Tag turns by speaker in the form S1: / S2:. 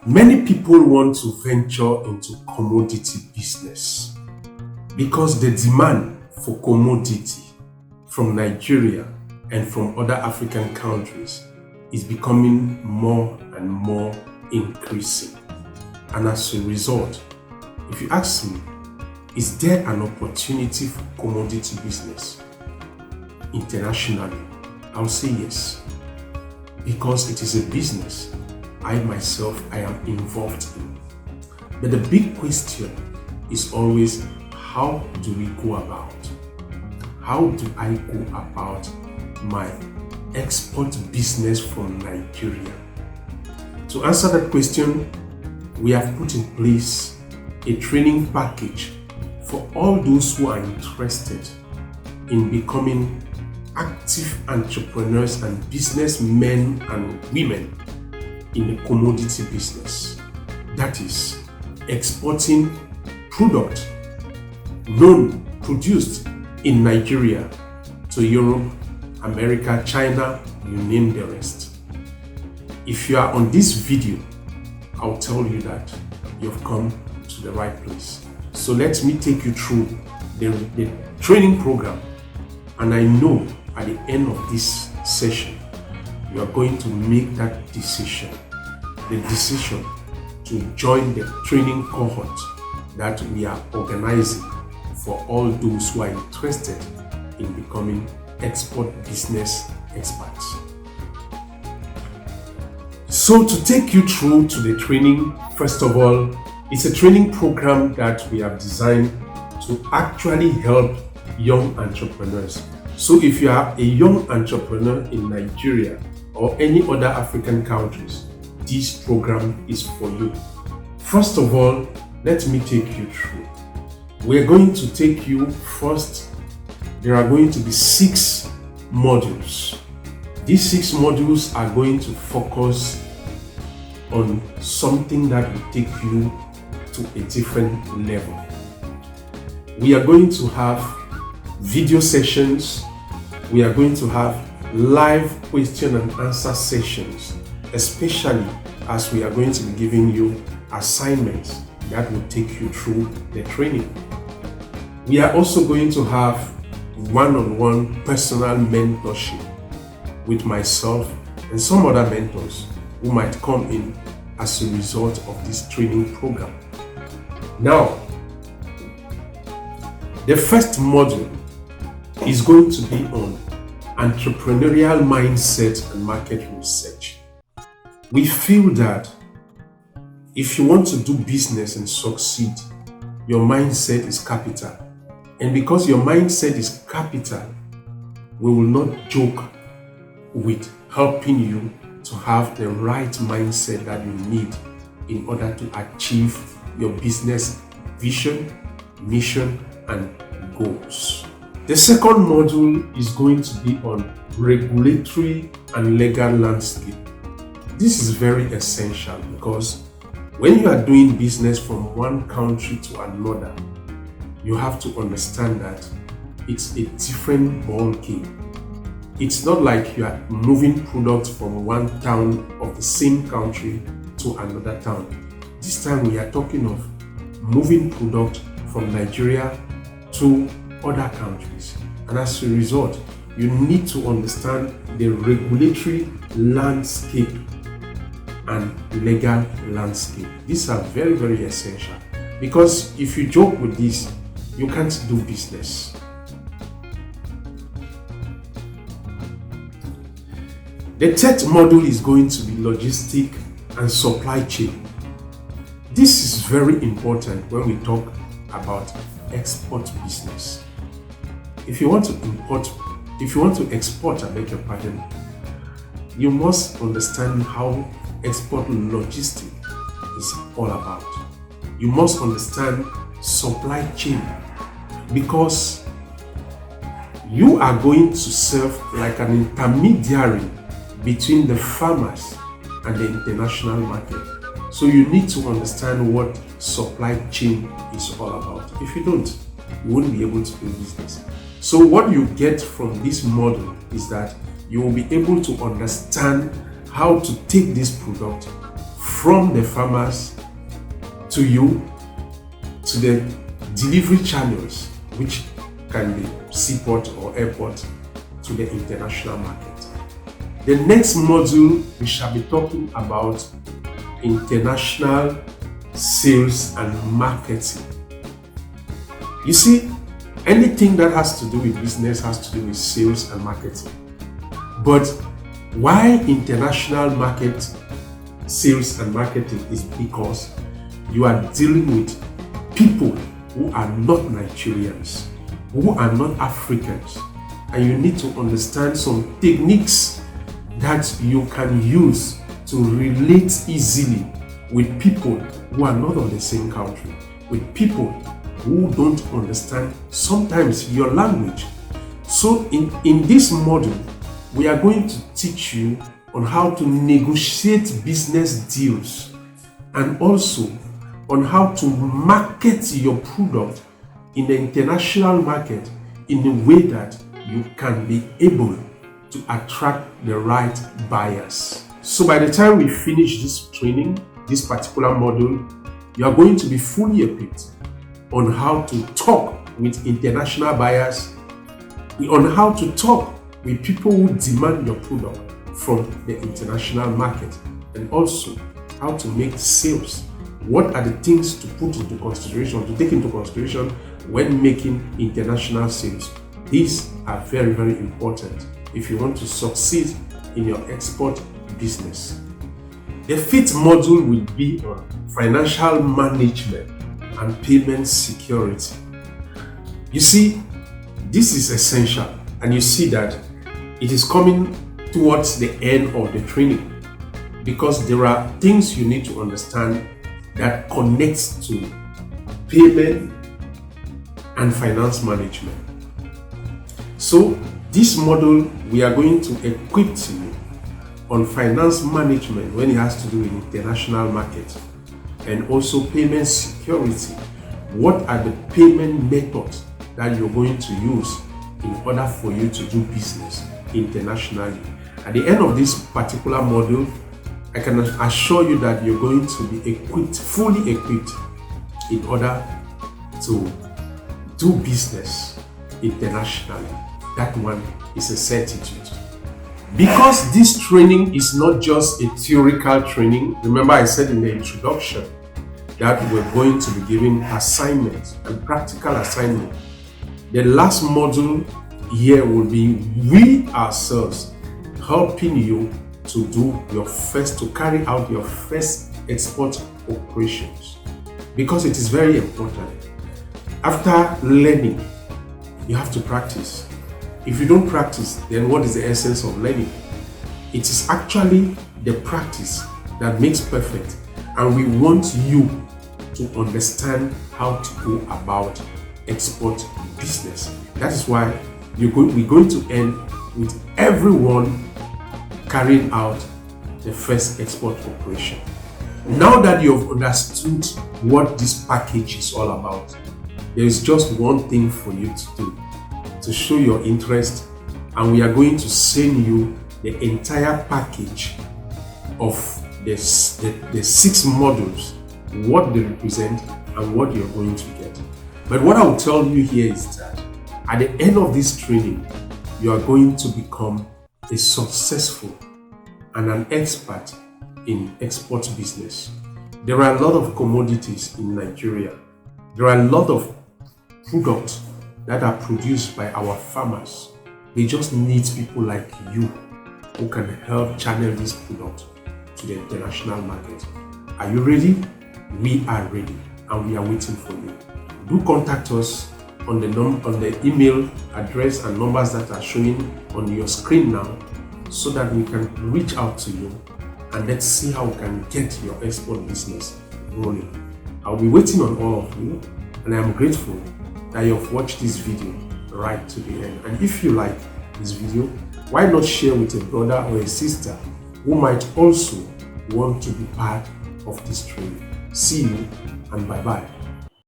S1: Many people want to venture into commodity business because the demand for commodity from Nigeria and from other African countries is becoming more and more increasing. And as a result, if you ask me, is there an opportunity for commodity business internationally? I'll say yes, because it is a business I myself am involved in. But the big question is always, how do we go about? How do I go about my export business from Nigeria? To answer that question, we have put in place a training package for all those who are interested in becoming active entrepreneurs and businessmen and women in the commodity business. That is, exporting product produced in Nigeria to Europe, America, China, you name the rest. If you are on this video, I'll tell you that you've come to the right place. So let me take you through the training program, and I know at the end of this session, you are going to make that decision, the decision to join the training cohort that we are organizing for all those who are interested in becoming export business experts. So to take you through to the training, first of all, it's a training program that we have designed to actually help young entrepreneurs. So if you are a young entrepreneur in Nigeria or any other African countries, this program is for you. First of all, let me take you through. We're going to take you first. There are going to be 6 modules. These 6 modules are going to focus on something that will take you to a different level. We are going to have video sessions. We are going to have live question and answer sessions, especially as we are going to be giving you assignments that will take you through the training. We are also going to have one-on-one personal mentorship with myself and some other mentors who might come in as a result of this training program. Now, the first module is going to be on entrepreneurial mindset and market research. We feel that if you want to do business and succeed, your mindset is capital. And because your mindset is capital, we will not joke with helping you to have the right mindset that you need in order to achieve your business vision, mission, and goals. The second module is going to be on regulatory and legal landscape. This is very essential because when you are doing business from one country to another, you have to understand that it's a different ball game. It's not like you are moving products from one town of the same country to another town. This time we are talking of moving product from Nigeria to other countries. And as a result, you need to understand the regulatory landscape and legal landscape. These are very, very essential because if you joke with this, you can't do business. The third module is going to be logistic and supply chain. This is very important when we talk about export business. If you want to export, I beg your pardon, you must understand how export logistics is all about. You must understand supply chain because you are going to serve like an intermediary between the farmers and the international market. So you need to understand what supply chain is all about. If you don't, you won't be able to do business. So what you get from this model is that you will be able to understand how to take this product from the farmers to you, to the delivery channels, which can be seaport or airport, to the international market. The next module, we shall be talking about international sales and marketing. You see, anything that has to do with business has to do with sales and marketing. But why international market sales and marketing is because you are dealing with people who are not Nigerians, who are not Africans, and you need to understand some techniques that you can use to relate easily with people who are not of the same country, with people who don't understand sometimes your language. So in this module, we are going to teach you on how to negotiate business deals and also on how to market your product in the international market in a way that you can be able to attract the right buyers. So by the time we finish this training, this particular module, you are going to be fully equipped on how to talk with international buyers, on how to talk with people who demand your product from the international market, and also how to make sales. What are the things to put into consideration, to take into consideration when making international sales? These are very, very important if you want to succeed in your export business. The fifth module will be on financial management and payment security. You see, this is essential, and you see that it is coming towards the end of the training because there are things you need to understand that connects to payment and finance management. So this module, we are going to equip you on finance management when it has to do with international market, and also payment security. What are the payment methods that you're going to use in order for you to do business internationally? At the end of this particular module, I can assure you that you're going to be equipped, fully equipped, in order to do business internationally. That one is a certitude. Because this training is not just a theoretical training, remember I said in the introduction that we're going to be giving assignments and practical assignments. The last module here will be we ourselves helping you to carry out your first export operations, because it is very important. After learning, you have to practice. If you don't practice, then what is the essence of learning? It is actually the practice that makes perfect, and we want you to understand how to go about export business. That is why we're going to end with everyone carrying out the first export operation. Now that you've understood what this package is all about, there is just one thing for you to do to show your interest, and we are going to send you the entire package of the 6 modules, what they represent and what you're going to get. But what I will tell you here is that at the end of this training, you are going to become a successful and an expert in export business. There are a lot of commodities in Nigeria. There are a lot of products that are produced by our farmers. They just need people like you who can help channel this product to the international market. Are you ready? We are ready, and we are waiting for you. Do contact us on the email address and numbers that are showing on your screen now, so that we can reach out to you and let's see how we can get your export business rolling. I'll be waiting on all of you, and I am grateful that you've watched this video right to the end. And if you like this video, why not share with a brother or a sister who might also want to be part of this training? See you, and bye-bye.